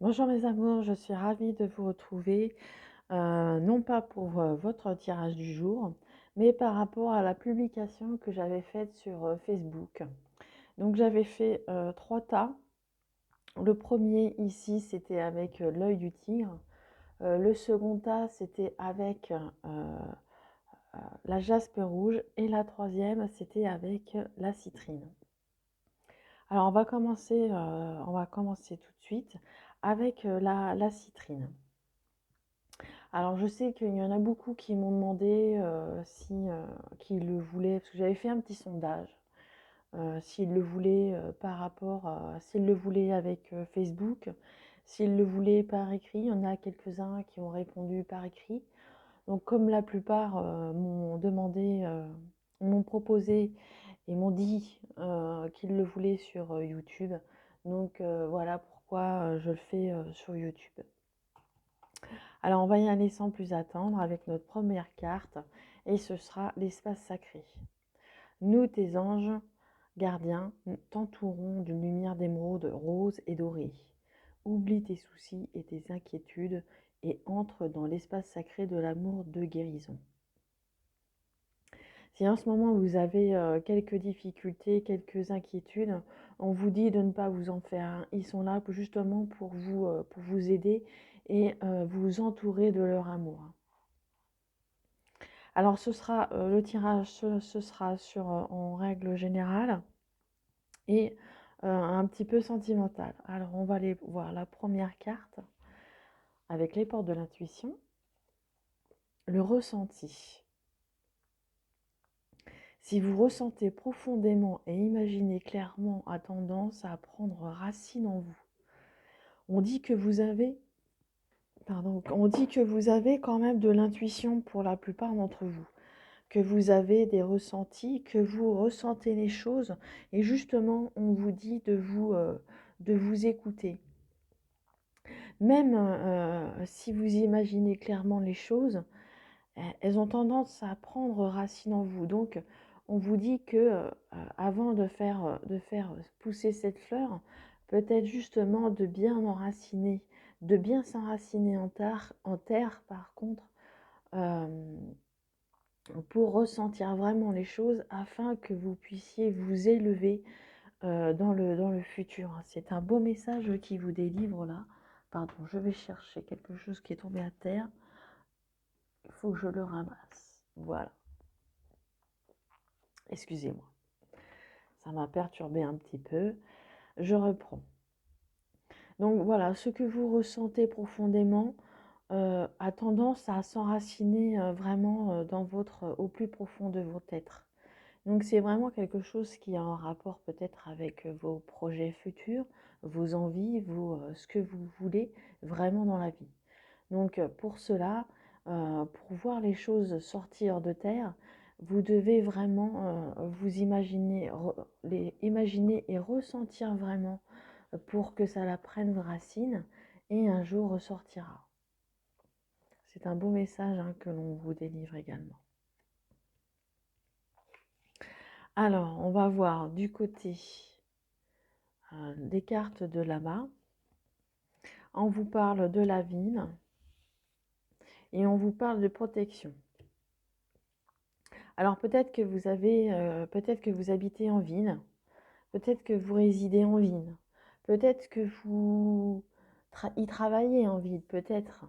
Bonjour mes amours, je suis ravie de vous retrouver, non pas pour votre tirage du jour, mais par rapport à la publication que j'avais faite sur Facebook. Donc j'avais fait 3 tas. Le premier ici, c'était avec l'œil du tigre. Le second tas, c'était avec la jaspe rouge. Et la troisième, c'était avec la citrine. Alors on va commencer tout de suite avec la citrine. Alors je sais qu'il y en a beaucoup qui m'ont demandé si qu'ils le voulaient, parce que j'avais fait un petit sondage, s'ils le voulaient par rapport à s'ils le voulaient avec Facebook, s'ils le voulaient par écrit. Il y en a quelques-uns qui ont répondu par écrit. Donc comme la plupart m'ont demandé, m'ont proposé et m'ont dit qu'ils le voulaient sur YouTube. Donc voilà pourquoi je le fais sur YouTube. Alors on va y aller sans plus attendre avec notre première carte et ce sera l'espace sacré. Nous, tes anges gardiens, t'entourons d'une lumière d'émeraude rose et dorée. Oublie tes soucis et tes inquiétudes et entre dans l'espace sacré de l'amour de guérison. Si en ce moment vous avez quelques difficultés, quelques inquiétudes, on vous dit de ne pas vous en faire. Ils sont là justement pour vous aider et vous entourer de leur amour. Alors ce sera le tirage, ce sera sur en règle générale et un petit peu sentimental. Alors on va aller voir la première carte avec les portes de l'intuition, le ressenti. Si vous ressentez profondément et imaginez clairement, a tendance à prendre racine en vous. On dit que vous avez, on dit que vous avez quand même de l'intuition pour la plupart d'entre vous, que vous avez des ressentis, que vous ressentez les choses, et justement, on vous dit de vous écouter. Même si vous imaginez clairement les choses, elles ont tendance à prendre racine en vous. Donc, on vous dit que avant de faire pousser cette fleur, peut-être justement de bien enraciner, de bien s'enraciner en terre, par contre, euh, pour ressentir vraiment les choses afin que vous puissiez vous élever dans le futur. C'est un beau message qui vous délivre là. Pardon, je vais chercher quelque chose qui est tombé à terre. Il faut que je le ramasse. Voilà. Excusez-moi. Ça m'a perturbé un petit peu. Je reprends. Donc voilà, ce que vous ressentez profondément a tendance à s'enraciner vraiment au plus profond de votre être. Donc c'est vraiment quelque chose qui a un rapport peut-être avec vos projets futurs, vos envies, ce que vous voulez vraiment dans la vie. Donc pour cela, pour voir les choses sortir de terre, vous devez vraiment vous imaginer, imaginer et ressentir vraiment pour que ça la prenne racine et un jour ressortira. C'est un beau message que l'on vous délivre également. Alors, on va voir du côté des cartes de là-bas. On vous parle de la ville et on vous parle de protection. Alors peut-être que peut-être que vous habitez en ville, peut-être que vous résidez en ville, peut-être que vous y travaillez en ville, peut-être.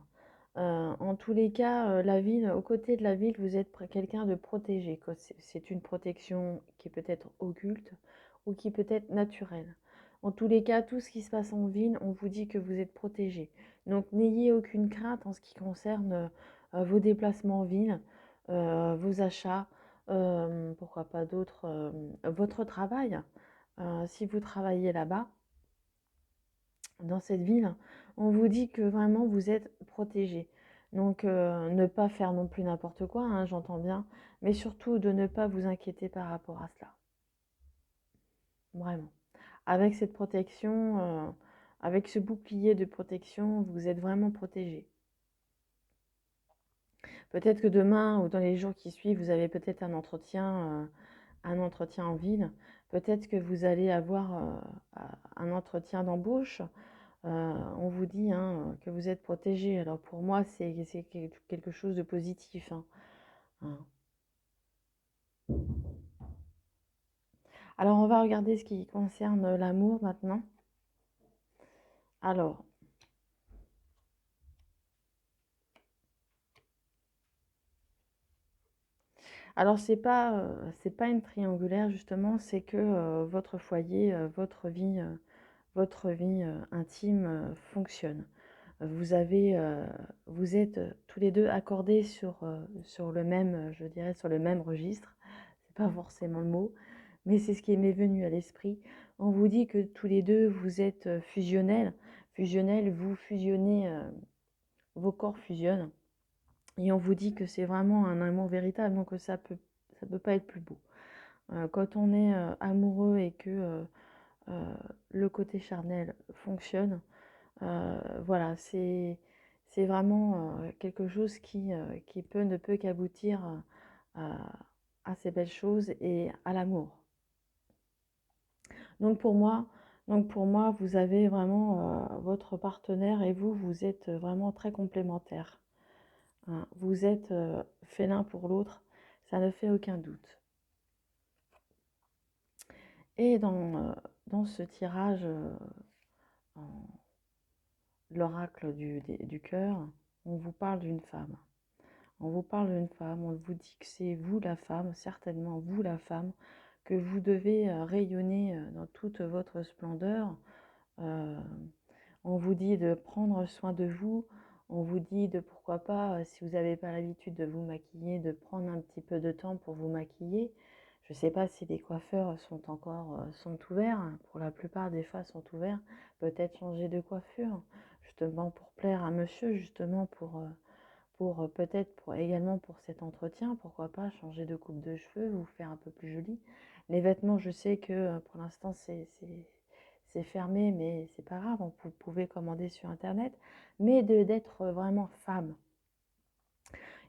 En tous les cas, la ville, aux côtés de la ville, vous êtes quelqu'un de protégé. C'est une protection qui est peut-être occulte ou qui peut être naturelle. En tous les cas, tout ce qui se passe en ville, on vous dit que vous êtes protégé. Donc n'ayez aucune crainte en ce qui concerne vos déplacements en ville, vos achats, pourquoi pas d'autres, votre travail. Si vous travaillez là-bas, dans cette ville, on vous dit que vraiment vous êtes protégé. Donc ne pas faire non plus n'importe quoi, j'entends bien, mais surtout de ne pas vous inquiéter par rapport à cela. Vraiment. Avec cette protection, avec ce bouclier de protection, vous êtes vraiment protégé. Peut-être que demain ou dans les jours qui suivent, vous avez peut-être un entretien en ville. Peut-être que vous allez avoir un entretien d'embauche On vous dit hein, que vous êtes protégé. Alors pour moi, c'est quelque chose de positif. Hein. Hein. Alors on va regarder ce qui concerne l'amour maintenant. Alors, c'est pas une triangulaire justement, c'est que votre foyer, votre vie intime fonctionne. Vous avez, vous êtes tous les deux accordés sur le même, je dirais, sur le même registre. C'est pas forcément le mot, mais c'est ce qui m'est venu à l'esprit. On vous dit que tous les deux, vous êtes fusionnels. Fusionnels, vous fusionnez, vos corps fusionnent. Et on vous dit que c'est vraiment un amour véritable, donc ça peut pas être plus beau. Quand on est amoureux et que le côté charnel fonctionne, voilà, c'est vraiment quelque chose qui ne peut qu'aboutir à ces belles choses et à l'amour. Donc pour moi, vous avez vraiment votre partenaire et vous êtes vraiment très complémentaires. Hein. Vous êtes fait l'un pour l'autre, ça ne fait aucun doute. Et dans ce tirage, l'oracle du cœur, on vous parle d'une femme. On vous parle d'une femme, on vous dit que c'est vous la femme, certainement vous la femme, que vous devez rayonner dans toute votre splendeur. Euh, on vous dit de prendre soin de vous, on vous dit de pourquoi pas, si vous n'avez pas l'habitude de vous maquiller, de prendre un petit peu de temps pour vous maquiller. Je ne sais pas si les coiffeurs sont ouverts, pour la plupart des fois sont ouverts, peut-être changer de coiffure, justement pour plaire à monsieur, justement pour peut-être également pour cet entretien, pourquoi pas changer de coupe de cheveux, vous faire un peu plus joli. Les vêtements, je sais que pour l'instant c'est fermé, mais c'est pas grave, vous pouvez commander sur internet, mais d'être vraiment femme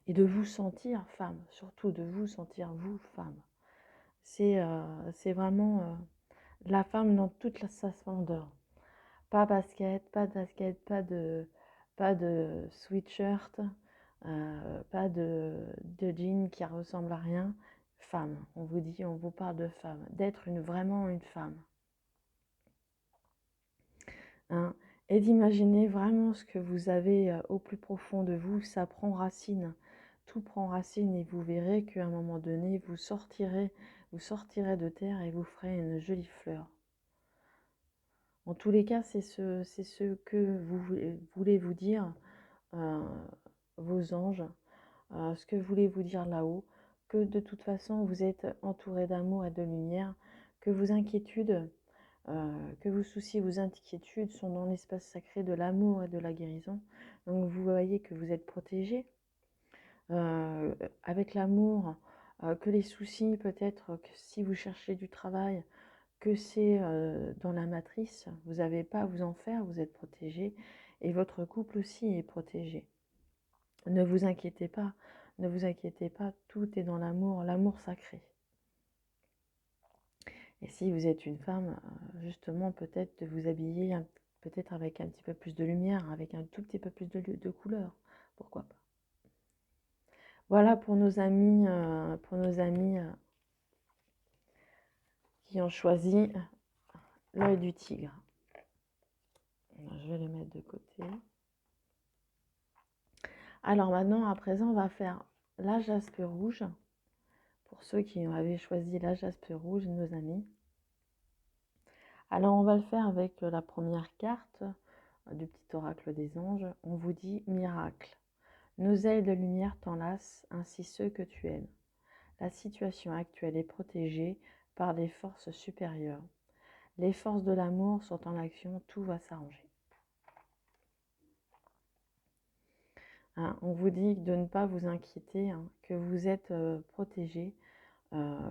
et de vous sentir femme, surtout de vous sentir vous femme. C'est vraiment la femme dans toute sa splendeur. Pas basket, pas de sweatshirt, pas de jean qui ressemble à rien. Femme, on vous dit, on vous parle de femme, d'être vraiment une femme. Hein, et d'imaginer vraiment ce que vous avez au plus profond de vous, ça prend racine. Tout prend racine et vous verrez qu'à un moment donné, vous sortirez de terre et vous ferez une jolie fleur. En tous les cas, c'est ce que vous voulez vous dire, euh, vos anges, ce que voulez vous dire là-haut, que de toute façon vous êtes entouré d'amour et de lumière, que vos inquiétudes, que vos soucis, vos inquiétudes sont dans l'espace sacré de l'amour et de la guérison. Donc vous voyez que vous êtes protégé avec l'amour, que les soucis peut-être, que si vous cherchez du travail, que c'est dans la matrice, vous n'avez pas à vous en faire, vous êtes protégé et votre couple aussi est protégé. Ne vous inquiétez pas, tout est dans l'amour, l'amour sacré. Et si vous êtes une femme, justement peut-être de vous habiller peut-être avec un petit peu plus de lumière, avec un tout petit peu plus de couleur, pourquoi pas. Voilà pour nos amis, qui ont choisi l'œil du tigre. Je vais le mettre de côté. Alors maintenant, à présent, on va faire la jaspe rouge. Pour ceux qui avaient choisi la jaspe rouge, nos amis. Alors on va le faire avec la première carte du petit oracle des anges. On vous dit miracle. Nos ailes de lumière t'enlacent, ainsi ceux que tu aimes. La situation actuelle est protégée par des forces supérieures. Les forces de l'amour sont en action, tout va s'arranger. Hein, on vous dit de ne pas vous inquiéter, hein, que vous êtes protégés,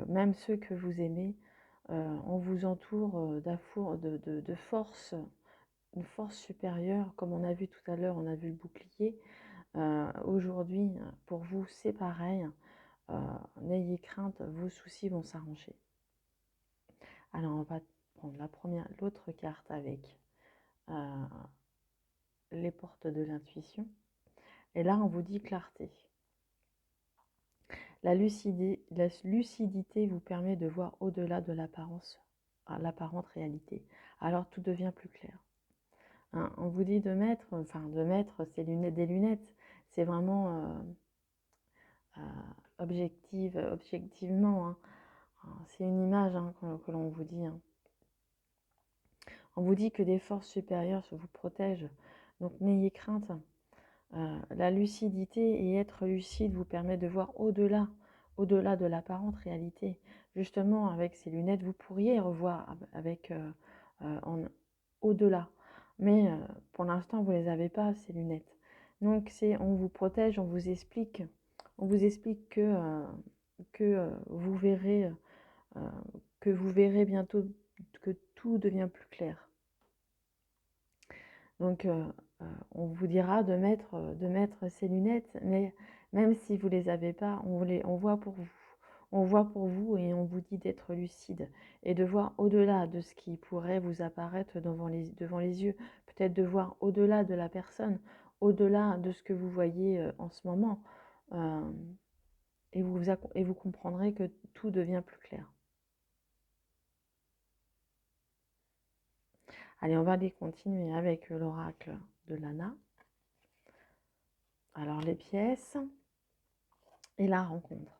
même ceux que vous aimez, on vous entoure de force, une force supérieure, comme on a vu tout à l'heure, on a vu le bouclier. Aujourd'hui, pour vous, c'est pareil. N'ayez crainte, vos soucis vont s'arranger. Alors, on va prendre l'autre carte avec les portes de l'intuition. Et là, on vous dit clarté. La lucidité vous permet de voir au-delà de l'apparente réalité. Alors tout devient plus clair. Hein, on vous dit de mettre ces lunettes, des lunettes. C'est vraiment objectivement. Hein. C'est une image que l'on vous dit. Hein. On vous dit que des forces supérieures vous protègent. Donc n'ayez crainte. La lucidité et être lucide vous permet de voir au-delà de l'apparente réalité. Justement, avec ces lunettes, vous pourriez revoir avec au-delà. Mais pour l'instant, vous ne les avez pas, ces lunettes. Donc, on vous protège, on vous explique que vous verrez bientôt que tout devient plus clair. Donc, on vous dira de mettre ces lunettes, mais même si vous ne les avez pas, on voit pour vous. On voit pour vous et on vous dit d'être lucide et de voir au-delà de ce qui pourrait vous apparaître devant les yeux. Peut-être de voir au-delà de la personne, au-delà de ce que vous voyez en ce moment. Et vous comprendrez que tout devient plus clair. Allez, on va aller continuer avec l'oracle de Lana. Alors, les pièces et la rencontre.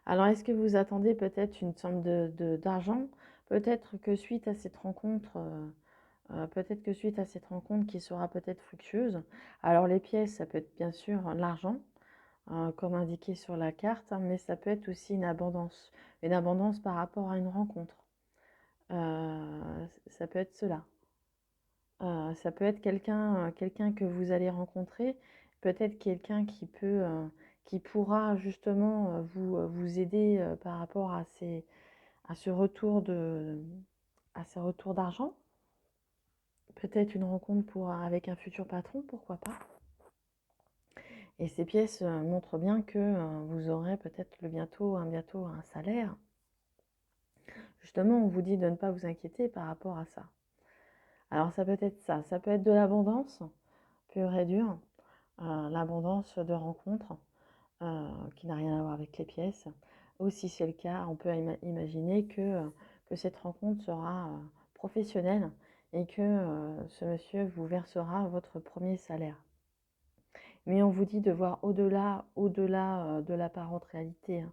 Alors, est-ce que vous attendez peut-être une somme d'argent? Peut-être que suite à cette rencontre, qui sera peut-être fructueuse. Alors, les pièces, ça peut être bien sûr l'argent, comme indiqué sur la carte, hein, mais ça peut être aussi une abondance par rapport à une rencontre. Ça peut être cela. Ça peut être quelqu'un que vous allez rencontrer, peut-être quelqu'un qui pourra justement vous aider par rapport à ce retour d'argent. Peut-être une rencontre avec un futur patron, pourquoi pas. Et ces pièces montrent bien que vous aurez peut-être bientôt un salaire. Justement, on vous dit de ne pas vous inquiéter par rapport à ça. Alors ça peut être ça, ça peut être de l'abondance, pure et dure, l'abondance de rencontres qui n'a rien à voir avec les pièces. Ou si c'est le cas, on peut imaginer que cette rencontre sera professionnelle et que ce monsieur vous versera votre premier salaire. Mais on vous dit de voir au-delà de l'apparente réalité, hein,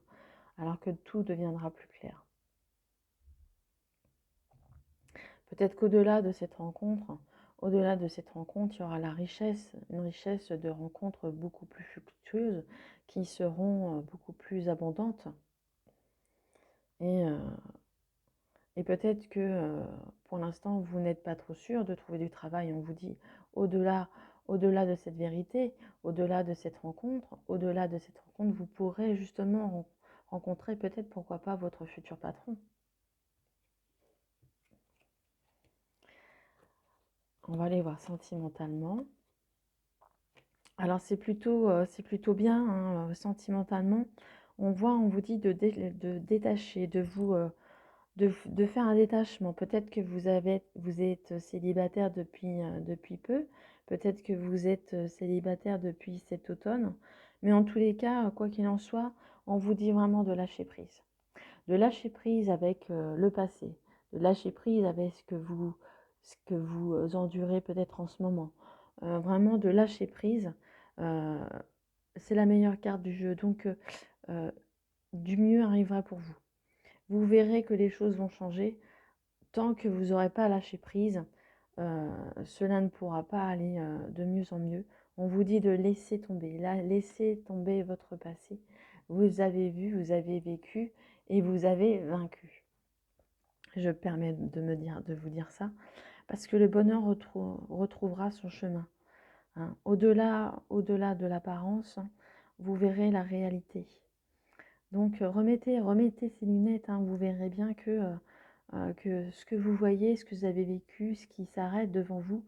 alors que tout deviendra plus clair. Peut-être qu'au-delà de cette rencontre, il y aura une richesse de rencontres beaucoup plus fructueuses qui seront beaucoup plus abondantes. Et peut-être que pour l'instant, vous n'êtes pas trop sûr de trouver du travail. On vous dit au-delà de cette vérité, au-delà de cette rencontre, vous pourrez justement rencontrer peut-être, pourquoi pas, votre futur patron. On va aller voir sentimentalement. Alors c'est plutôt bien, hein, sentimentalement. On vous dit de détacher, de faire un détachement. Peut-être que vous êtes célibataire depuis peu. Peut-être que vous êtes célibataire depuis cet automne. Mais en tous les cas, quoi qu'il en soit, on vous dit vraiment de lâcher prise. De lâcher prise avec le passé. De lâcher prise avec ce que vous endurez peut-être en ce moment. Vraiment de lâcher prise. C'est la meilleure carte du jeu. Donc, du mieux arrivera pour vous. Vous verrez que les choses vont changer. Tant que vous n'aurez pas lâché prise, cela ne pourra pas aller de mieux en mieux. On vous dit de laisser tomber. Là, laissez tomber votre passé. Vous avez vu, vous avez vécu et vous avez vaincu. Je me permets de vous dire ça parce que le bonheur retrouvera son chemin. Hein. Au-delà de l'apparence, vous verrez la réalité. Donc remettez ces lunettes, hein, vous verrez bien que ce que vous voyez, ce que vous avez vécu, ce qui s'arrête devant vous,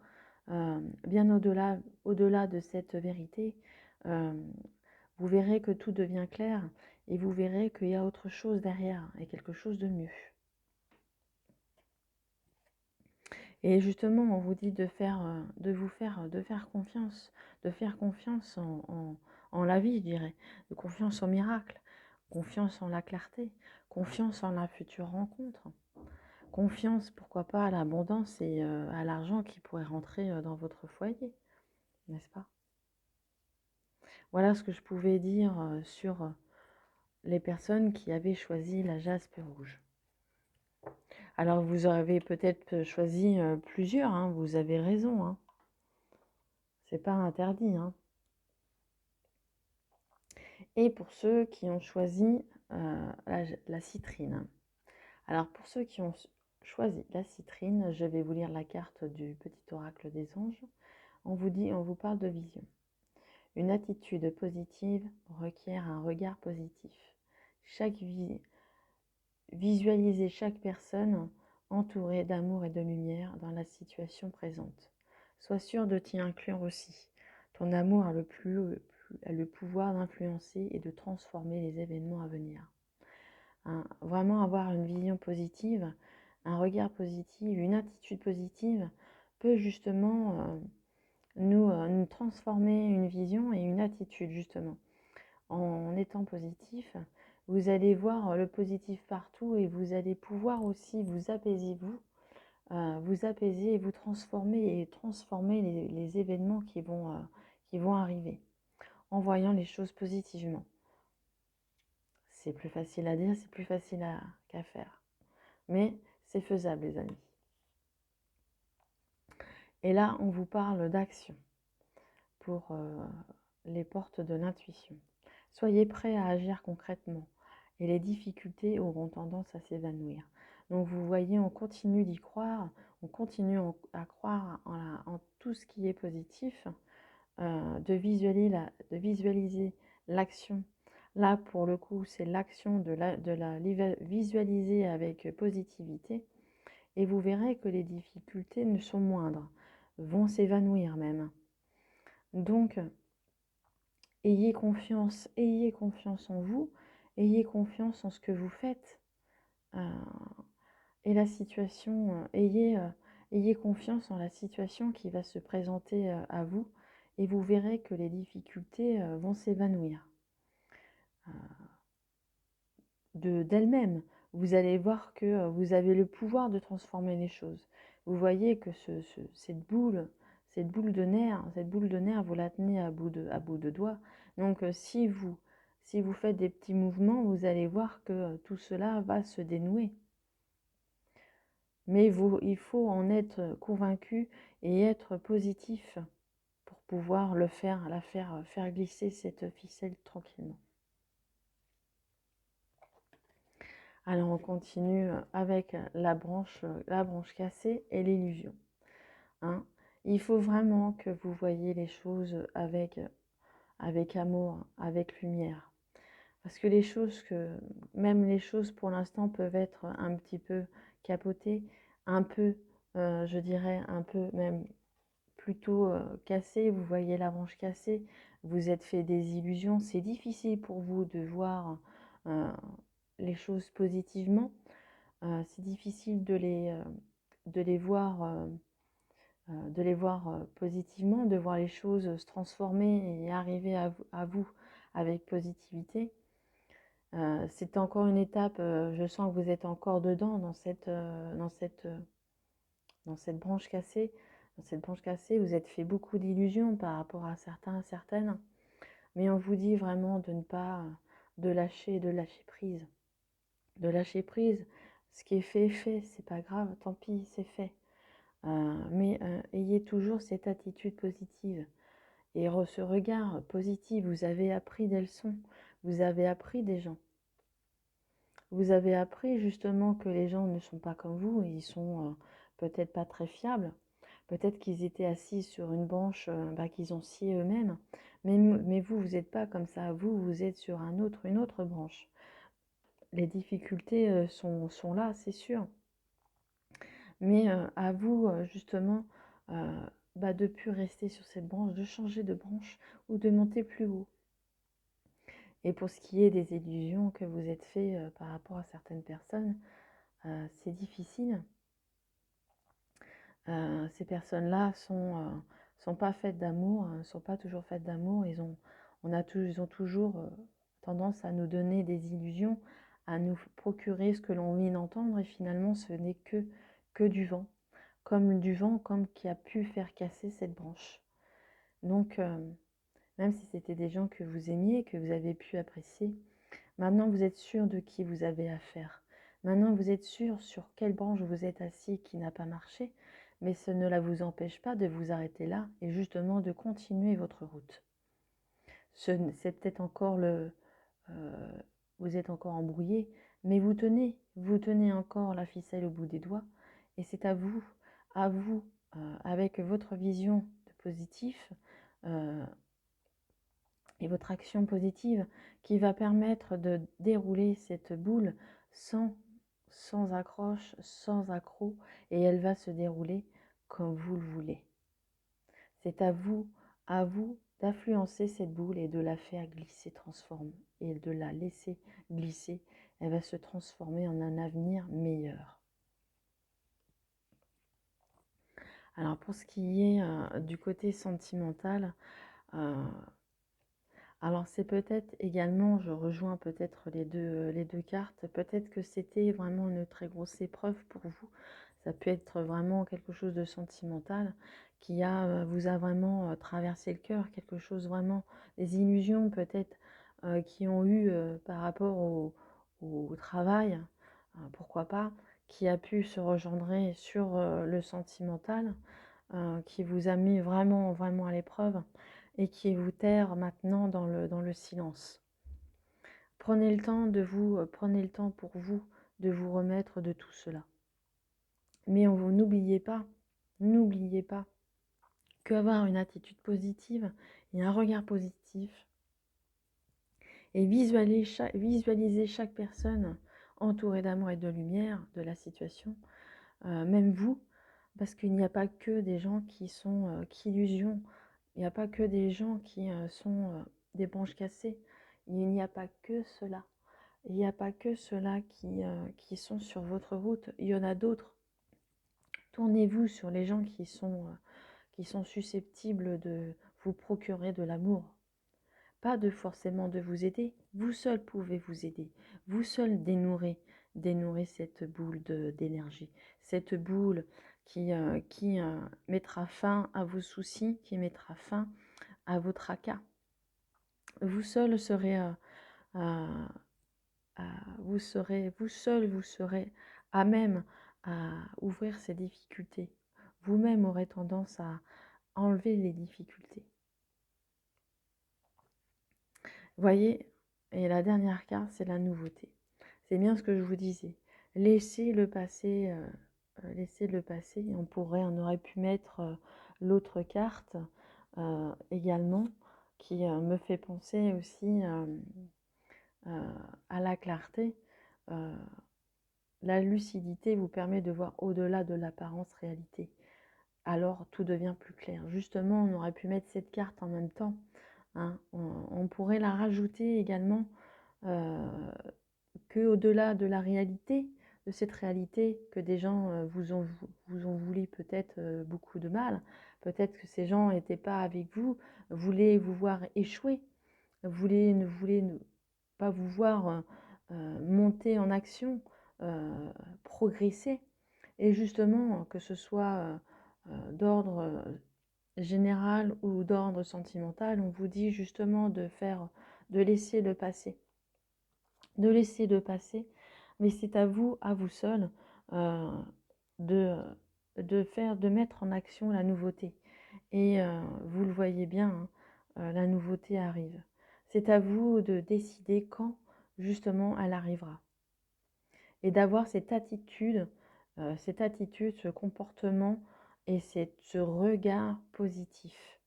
bien au-delà de cette vérité, vous verrez que tout devient clair et vous verrez qu'il y a autre chose derrière et quelque chose de mieux. Et justement, on vous dit de faire confiance, en la vie, je dirais, de confiance au miracle, confiance en la clarté, confiance en la future rencontre, confiance, pourquoi pas, à l'abondance et à l'argent qui pourrait rentrer dans votre foyer, n'est-ce pas? Voilà ce que je pouvais dire sur les personnes qui avaient choisi la jaspe rouge. Alors vous avez peut-être choisi plusieurs, hein, vous avez raison, hein. C'est pas interdit, hein. Et pour ceux qui ont choisi la citrine. Alors pour ceux qui ont choisi la citrine, je vais vous lire la carte du petit oracle des anges. On vous parle de vision. Une attitude positive requiert un regard positif. Visualisez chaque personne entourée d'amour et de lumière dans la situation présente. Sois sûr de t'y inclure aussi. Ton amour a le pouvoir d'influencer et de transformer les événements à venir. Vraiment avoir une vision positive, un regard positif, une attitude positive peut justement nous transformer une vision et une attitude justement. En étant positif, vous allez voir le positif partout et vous allez pouvoir aussi vous apaiser et vous transformer les événements qui vont arriver en voyant les choses positivement. C'est plus facile à dire, c'est plus facile qu'à faire. Mais c'est faisable, les amis. Et là, on vous parle d'action pour les portes de l'intuition. Soyez prêts à agir concrètement et les difficultés auront tendance à s'évanouir. Donc vous voyez, on continue d'y croire, on continue à croire en tout ce qui est positif, de visualiser l'action. Là, pour le coup, c'est l'action de la visualiser avec positivité et vous verrez que les difficultés ne sont moindres, vont s'évanouir même. Donc, ayez confiance en vous, ayez confiance en ce que vous faites et la situation, ayez confiance en la situation qui va se présenter à vous et vous verrez que les difficultés vont s'évanouir d'elles-mêmes. Vous allez voir que vous avez le pouvoir de transformer les choses. Vous voyez que cette boule de nerf, vous la tenez à bout de doigt. Donc si vous faites des petits mouvements, vous allez voir que tout cela va se dénouer. Mais il faut en être convaincu et être positif pour pouvoir faire glisser cette ficelle tranquillement. Alors on continue avec la branche cassée et l'illusion. Hein. Il faut vraiment que vous voyez les choses avec amour, avec lumière. Parce que même les choses pour l'instant peuvent être un petit peu capotées, un peu, je dirais, un peu même plutôt cassées. Vous voyez la branche cassée, vous êtes fait des illusions. C'est difficile pour vous de voir les choses positivement. C'est difficile de les voir positivement, de voir les choses se transformer et arriver à vous avec positivité. C'est encore une étape, je sens que vous êtes encore dedans dans cette branche cassée. Dans cette branche cassée, vous êtes fait beaucoup d'illusions par rapport à certaines, mais on vous dit vraiment de ne pas de lâcher prise. De lâcher prise, ce qui est fait, c'est pas grave, tant pis, c'est fait. Mais ayez toujours cette attitude positive et ce regard positif. Vous avez appris des leçons, vous avez appris des gens. Vous avez appris justement que les gens ne sont pas comme vous, ils sont peut-être pas très fiables. Peut-être qu'ils étaient assis sur une branche qu'ils ont sciée eux-mêmes. Mais vous n'êtes pas comme ça. Vous êtes sur une autre branche. Les difficultés sont là, c'est sûr. Mais à vous, justement, de ne plus rester sur cette branche, de changer de branche ou de monter plus haut. Et pour ce qui est des illusions que vous êtes fait par rapport à certaines personnes, c'est difficile. Ces personnes-là sont pas faites d'amour, ne sont pas toujours faites d'amour. Ils ont toujours tendance à nous donner des illusions, à nous procurer ce que l'on vient d'entendre, et finalement ce n'est que du vent, comme qui a pu faire casser cette branche. Donc, même si c'était des gens que vous aimiez, que vous avez pu apprécier, maintenant vous êtes sûr de qui vous avez affaire. Maintenant vous êtes sûr sur quelle branche vous êtes assis qui n'a pas marché, mais ce ne vous empêche pas de vous arrêter là et justement de continuer votre route. C'est peut-être encore vous êtes encore embrouillé, mais vous tenez encore la ficelle au bout des doigts, et c'est à vous, avec votre vision de positif, et votre action positive qui va permettre de dérouler cette boule sans accroche, sans accroc, et elle va se dérouler comme vous le voulez. C'est à vous d'influencer cette boule et de la faire glisser, transformer, et de la laisser glisser. Elle va se transformer en un avenir meilleur. Alors pour ce qui est du côté sentimental, alors c'est peut-être également, je rejoins peut-être les deux cartes, peut-être que c'était vraiment une très grosse épreuve pour vous. Ça peut être vraiment quelque chose de sentimental qui vous a vraiment traversé le cœur, quelque chose vraiment, des illusions peut-être qui ont eu par rapport au travail, pourquoi pas, qui a pu se rejoindre sur le sentimental, qui vous a mis vraiment, vraiment à l'épreuve et qui vous terre maintenant dans le silence. Prenez le temps pour vous de vous remettre de tout cela. Mais n'oubliez pas qu'avoir une attitude positive et un regard positif et visualiser chaque personne entourée d'amour et de lumière de la situation, même vous, parce qu'il n'y a pas que des gens qui sont qu'illusions, il n'y a pas que des gens qui sont des branches cassées, il n'y a pas que cela. Il n'y a pas que ceux-là qui sont sur votre route, il y en a d'autres. Tournez-vous sur les gens qui sont susceptibles de vous procurer de l'amour. Pas forcément de vous aider, vous seul pouvez vous aider. Vous seul dénouerez cette boule d'énergie, cette boule qui mettra fin à vos soucis, qui mettra fin à vos tracas. Vous seul serez vous serez à même à ouvrir ces difficultés. Vous-même aurez tendance à enlever les difficultés. Voyez, et la dernière carte, c'est la nouveauté. C'est bien ce que je vous disais. Laissez le passé. On aurait pu mettre l'autre carte également, qui me fait penser aussi à la clarté. La lucidité vous permet de voir au-delà de l'apparence réalité. Alors tout devient plus clair. Justement, on aurait pu mettre cette carte en même temps. Hein. On pourrait la rajouter également que au-delà de la réalité, de cette réalité que des gens vous ont voulu peut-être beaucoup de mal. Peut-être que ces gens n'étaient pas avec vous, voulaient vous voir échouer, ne voulaient pas vous voir monter en action, progresser. Et justement, que ce soit d'ordre général ou d'ordre sentimental, on vous dit justement de laisser le passer. De laisser le passer, mais c'est à vous seul, de mettre en action la nouveauté. Et vous le voyez bien, hein, la nouveauté arrive. C'est à vous de décider quand, justement, elle arrivera. Et d'avoir cette attitude, ce comportement et ce regard positif.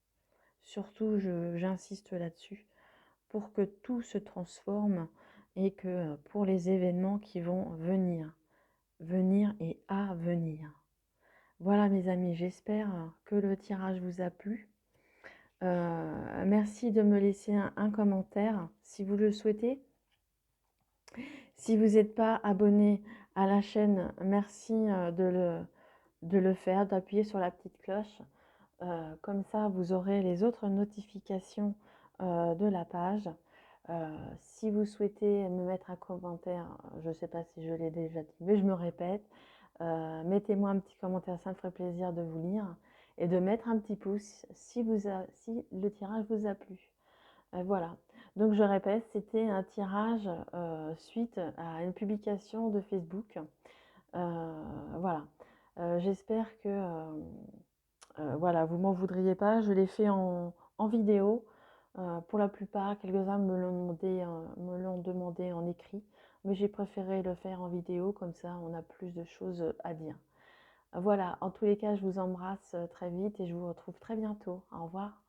Surtout, j'insiste là-dessus, pour que tout se transforme et que pour les événements qui vont venir et à venir. Voilà mes amis, j'espère que le tirage vous a plu. Merci de me laisser un commentaire si vous le souhaitez. Si vous n'êtes pas abonné à la chaîne, merci de le faire, d'appuyer sur la petite cloche. Comme ça, vous aurez les autres notifications de la page. Si vous souhaitez me mettre un commentaire, je ne sais pas si je l'ai déjà dit, mais je me répète, mettez-moi un petit commentaire, ça me ferait plaisir de vous lire et de mettre un petit pouce si le tirage vous a plu. Voilà. Donc je répète, c'était un tirage suite à une publication de Facebook. Voilà. J'espère que voilà, vous m'en voudriez pas. Je l'ai fait en vidéo. Pour la plupart, quelques-uns me l'ont demandé en écrit, mais j'ai préféré le faire en vidéo, comme ça on a plus de choses à dire. Voilà, en tous les cas, je vous embrasse très vite et je vous retrouve très bientôt. Au revoir.